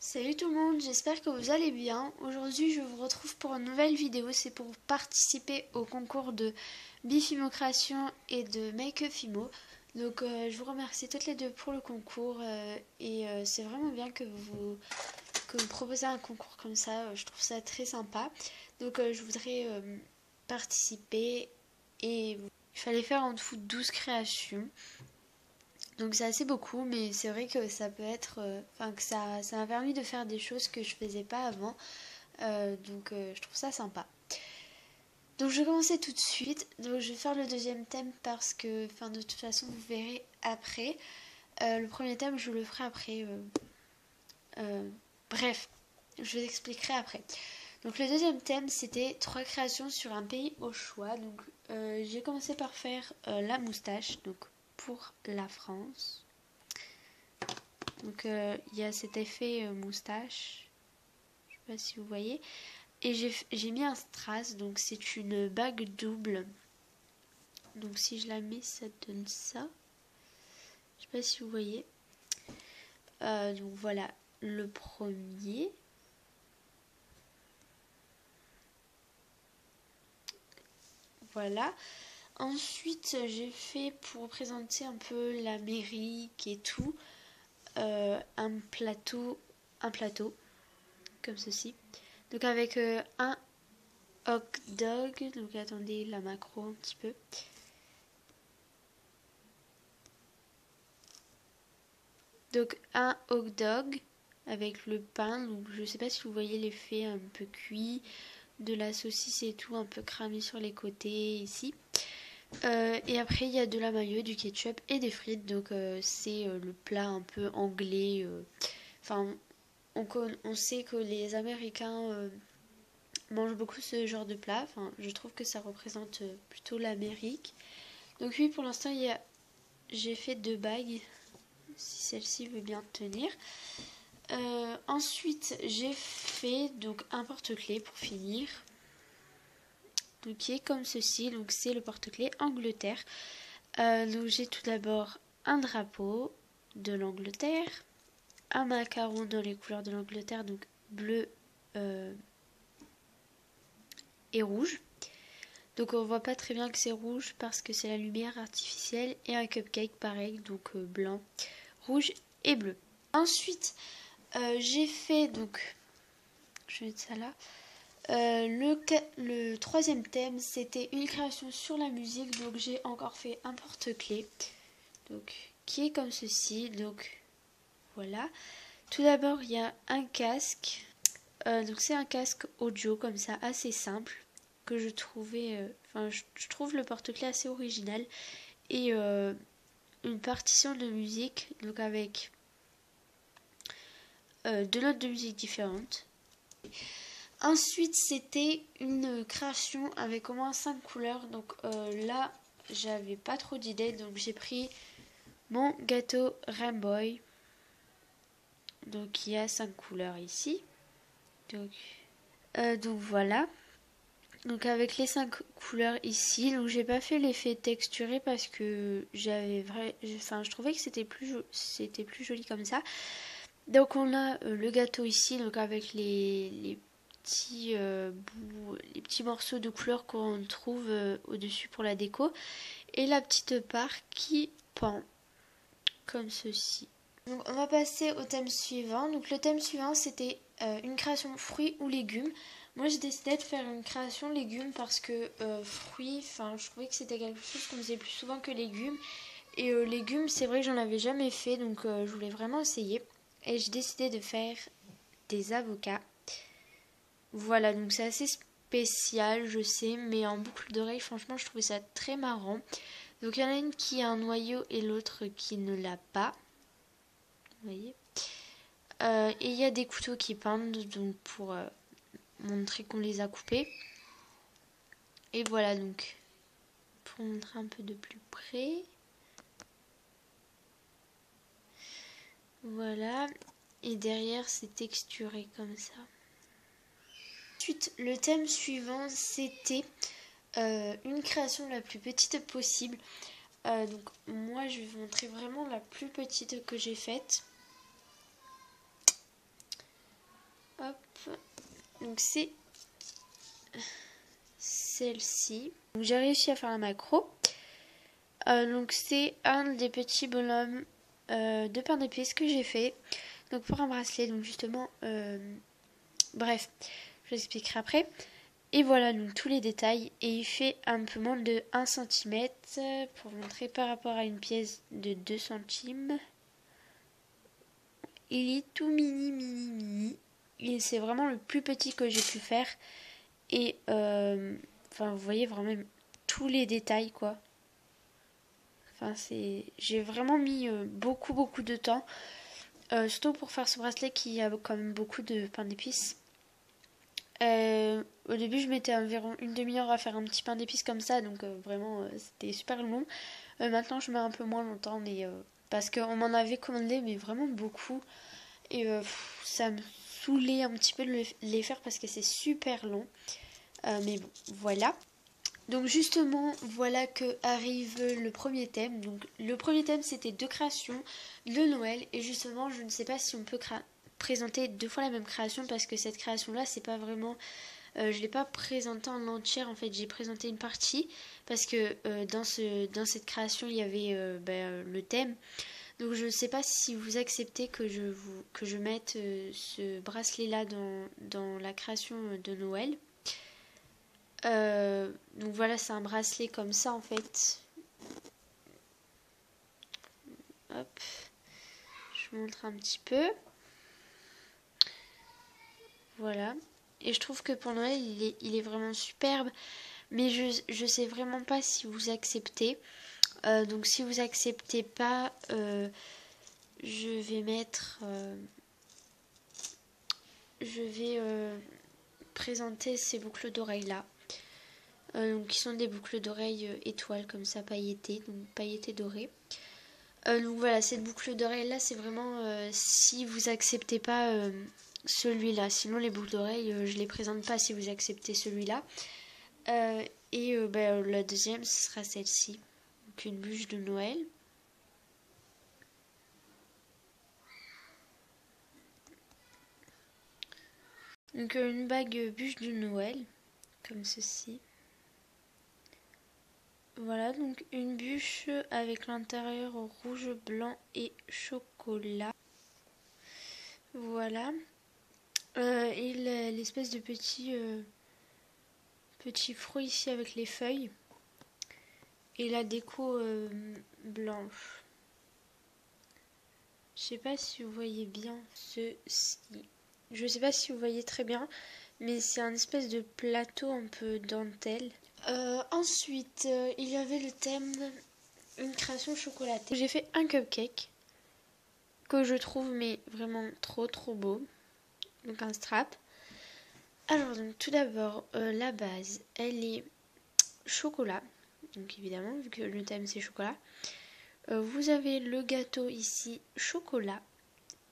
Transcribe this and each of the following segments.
Salut tout le monde, j'espère que vous allez bien. Aujourd'hui je vous retrouve pour une nouvelle vidéo, c'est pour participer au concours de Bifimo Création et de Make Up Fimo. Donc je vous remercie toutes les deux pour le concours et c'est vraiment bien que vous proposez un concours comme ça, je trouve ça très sympa. Donc je voudrais participer et il fallait faire en tout 12 créations. Donc c'est assez beaucoup, mais c'est vrai que ça peut être... Enfin, que ça m'a permis de faire des choses que je faisais pas avant. Je trouve ça sympa. Donc je vais commencer tout de suite. Donc je vais faire le deuxième thème parce que... Enfin, de toute façon, vous verrez après. Le premier thème, je le ferai après. Bref, je vous expliquerai après. Donc le deuxième thème, c'était 3 créations sur un pays au choix. Donc j'ai commencé par faire la moustache, donc pour la France. Donc il y a cet effet moustache, je sais pas si vous voyez. Et j'ai mis un strass, donc c'est une bague double. Donc si je la mets, ça donne ça. Je sais pas si vous voyez. Donc voilà le premier. Voilà. Ensuite, j'ai fait pour représenter un peu l'Amérique et tout, un plateau, comme ceci. Donc avec un hot dog. Donc attendez la macro un petit peu. Donc un hot dog avec le pain. Donc je sais pas si vous voyez l'effet un peu cuit de la saucisse et tout, un peu cramé sur les côtés ici. Et après il y a de la mayo, du ketchup et des frites. Donc c'est le plat un peu anglais. Enfin, on sait que les Américains mangent beaucoup ce genre de plat. Enfin, je trouve que ça représente plutôt l'Amérique. Donc oui, pour l'instant, j'ai fait 2 bagues, si celle-ci veut bien tenir. Ensuite, j'ai fait donc un porte-clés pour finir. Donc qui est comme ceci. Donc c'est le porte-clés Angleterre. Donc j'ai tout d'abord un drapeau de l'Angleterre, un macaron dans les couleurs de l'Angleterre, donc bleu et rouge. Donc on voit pas très bien que c'est rouge parce que c'est la lumière artificielle, et un cupcake pareil, donc blanc, rouge et bleu. Ensuite, j'ai fait donc, je vais mettre ça là. Le troisième thème, c'était une création sur la musique. Donc j'ai encore fait un porte-clés, donc qui est comme ceci. Donc voilà. Tout d'abord, il y a un casque. Donc c'est un casque audio comme ça, assez simple, que je trouvais... je trouve le porte-clés assez original. Et une partition de musique, donc avec 2 notes de musique différentes. Ensuite, c'était une création avec au moins 5 couleurs. Donc là, j'avais pas trop d'idées. Donc j'ai pris mon gâteau Rainbow. Donc il y a 5 couleurs ici. Donc voilà. Donc avec les 5 couleurs ici. Donc j'ai pas fait l'effet texturé parce que je trouvais que c'était plus joli comme ça. Donc on a le gâteau ici, donc avec les petits morceaux de couleur qu'on trouve au-dessus pour la déco, et la petite part qui pend comme ceci. Donc on va passer au thème suivant. Donc le thème suivant, c'était une création fruits ou légumes. Moi j'ai décidé de faire une création légumes parce que fruits, je trouvais que c'était quelque chose qu'on faisait plus souvent que légumes. Et légumes, c'est vrai que j'en avais jamais fait, donc je voulais vraiment essayer. Et j'ai décidé de faire des avocats. Voilà, donc c'est assez spécial, je sais, mais en boucle d'oreille, franchement, je trouvais ça très marrant. Donc il y en a une qui a un noyau et l'autre qui ne l'a pas. Vous voyez. Et il y a des couteaux qui pendent, donc pour montrer qu'on les a coupés. Et voilà, donc pour montrer un peu de plus près. Voilà. Et derrière, c'est texturé comme ça. Ensuite, le thème suivant, c'était une création la plus petite possible. Donc moi, je vais vous montrer vraiment la plus petite que j'ai faite. hop, donc c'est celle-ci. J'ai réussi à faire un macro. Donc c'est un des petits bonhommes de pain d'épices que j'ai fait. Donc pour un bracelet, donc justement, bref, je l'expliquerai après. Et voilà donc tous les détails. Et il fait un peu moins de 1 cm pour montrer par rapport à une pièce de 2 centimes. Il est tout mini. Et c'est vraiment le plus petit que j'ai pu faire. Et enfin vous voyez vraiment tous les détails quoi. Enfin j'ai vraiment mis beaucoup de temps. Surtout pour faire ce bracelet qui a quand même beaucoup de pain d'épices. Au début je mettais environ une demi-heure à faire un petit pain d'épices comme ça. Donc vraiment c'était super long. Maintenant je mets un peu moins longtemps. Mais parce qu'on m'en avait commandé mais vraiment beaucoup. Et ça me saoulait un petit peu de les faire parce que c'est super long. Mais bon, voilà. Donc justement, voilà que arrive le premier thème. Donc le premier thème, c'était 2 créations de Noël. Et justement, je ne sais pas si on peut présenter 2 fois la même création parce que cette création-là, c'est pas vraiment... je ne l'ai pas présentée en entière, en fait, j'ai présenté une partie parce que dans cette création, il y avait le thème. Donc je ne sais pas si vous acceptez que je mette ce bracelet-là dans la création de Noël. Donc voilà, c'est un bracelet comme ça en fait. Hop, je vous montre un petit peu. Voilà. Et je trouve que pour Noël, il est vraiment superbe. Mais je sais vraiment pas si vous acceptez. Donc si vous acceptez pas, je vais mettre... je vais présenter ces boucles d'oreilles là. Donc qui sont des boucles d'oreilles étoiles comme ça, pailletées, donc pailletées dorées. Donc voilà, cette boucle d'oreille là, c'est vraiment si vous acceptez pas celui-là. Sinon les boucles d'oreilles, je les présente pas si vous acceptez celui-là. La deuxième, ce sera celle-ci. Donc une bûche de Noël. Donc une bague bûche de Noël, comme ceci. Voilà, donc une bûche avec l'intérieur rouge, blanc et chocolat. Voilà. Et l'espèce de petit fruit ici avec les feuilles. Et la déco blanche. Je sais pas si vous voyez bien ceci. Je sais pas si vous voyez très bien, mais c'est un espèce de plateau un peu dentelle. Ensuite, il y avait le thème une création chocolatée. J'ai fait un cupcake que je trouve mais vraiment trop beau. Donc un strap. Alors donc tout d'abord, la base, elle est chocolat. Donc évidemment, vu que le thème c'est chocolat. Vous avez le gâteau ici, chocolat.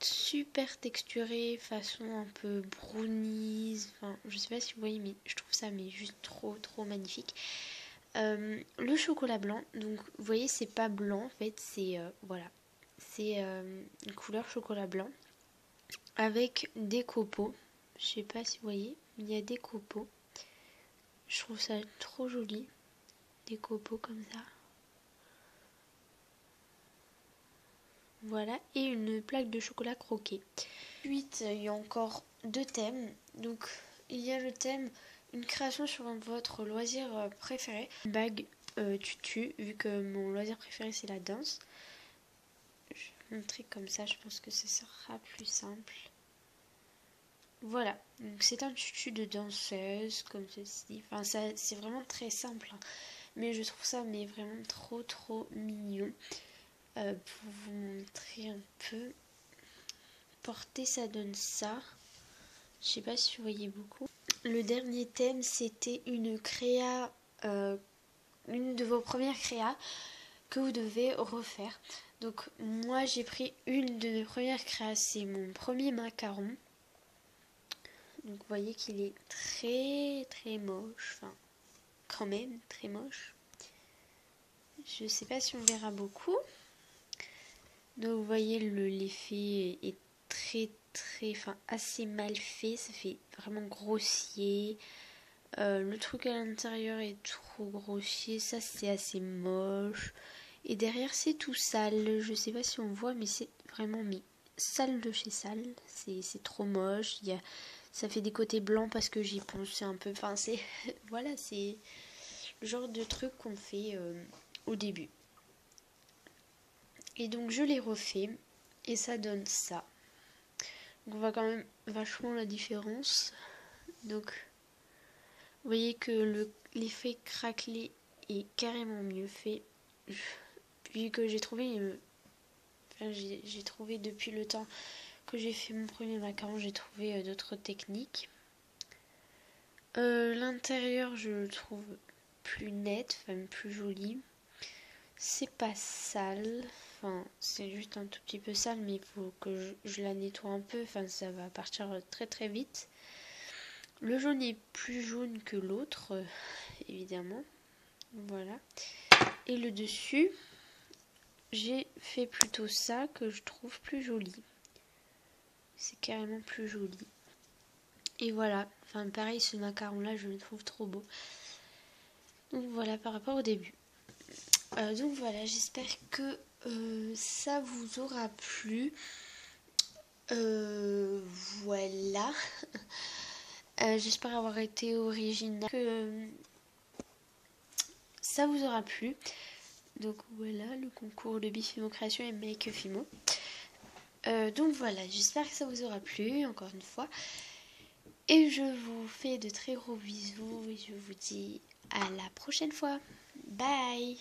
Super texturé, façon un peu brownies. Enfin, je sais pas si vous voyez, mais je trouve ça mais juste trop magnifique. Le chocolat blanc, donc vous voyez, c'est pas blanc en fait, c'est voilà, c'est une couleur chocolat blanc avec des copeaux. Je sais pas si vous voyez, il y a des copeaux. Je trouve ça trop joli, des copeaux comme ça. Voilà, et une plaque de chocolat croqué. Ensuite, il y a encore 2 thèmes. Donc, il y a le thème une création sur votre loisir préféré. Une bague tutu, vu que mon loisir préféré c'est la danse. Je vais vous montrer comme ça, je pense que ce sera plus simple. Voilà, donc c'est un tutu de danseuse comme ceci. Enfin, c'est vraiment très simple, hein. Mais je trouve ça mais vraiment trop mignon. Pour vous montrer un peu. Porter, ça donne ça. Je sais pas si vous voyez beaucoup. Le dernier thème, c'était une créa, une de vos premières créas que vous devez refaire. Donc moi j'ai pris une de mes premières créas, c'est mon premier macaron. Donc vous voyez qu'il est très moche, enfin quand même très moche. Je sais pas si on verra beaucoup. Donc vous voyez l'effet est assez mal fait, ça fait vraiment grossier. Le truc à l'intérieur est trop grossier, ça c'est assez moche. Et derrière c'est tout sale, je sais pas si on voit mais c'est vraiment sale de chez sale, c'est trop moche. Ça fait des côtés blancs parce que j'y pensais un peu, c'est voilà, c'est le genre de truc qu'on fait au début. Et donc je l'ai refait et ça donne ça. Donc on voit quand même vachement la différence. Donc vous voyez que l'effet craquelé est carrément mieux fait. Vu que j'ai trouvé, j'ai trouvé depuis le temps que j'ai fait mon premier macaron, j'ai trouvé d'autres techniques. L'intérieur, je le trouve plus net, plus joli. C'est pas sale, c'est juste un tout petit peu sale, mais il faut que je la nettoie un peu, ça va partir très très vite. Le jaune est plus jaune que l'autre, évidemment. Voilà. Et le dessus, j'ai fait plutôt ça que je trouve plus joli. C'est carrément plus joli. Et voilà. Pareil, ce macaron là, je le trouve trop beau. Donc voilà, par rapport au début. Donc voilà, j'espère que ça vous aura plu. Voilà. J'espère avoir été original. Que ça vous aura plu. Donc voilà, le concours de Bifimo Création et Make Fimo. Donc voilà, j'espère que ça vous aura plu, encore une fois. Et je vous fais de très gros bisous et je vous dis à la prochaine fois. Bye!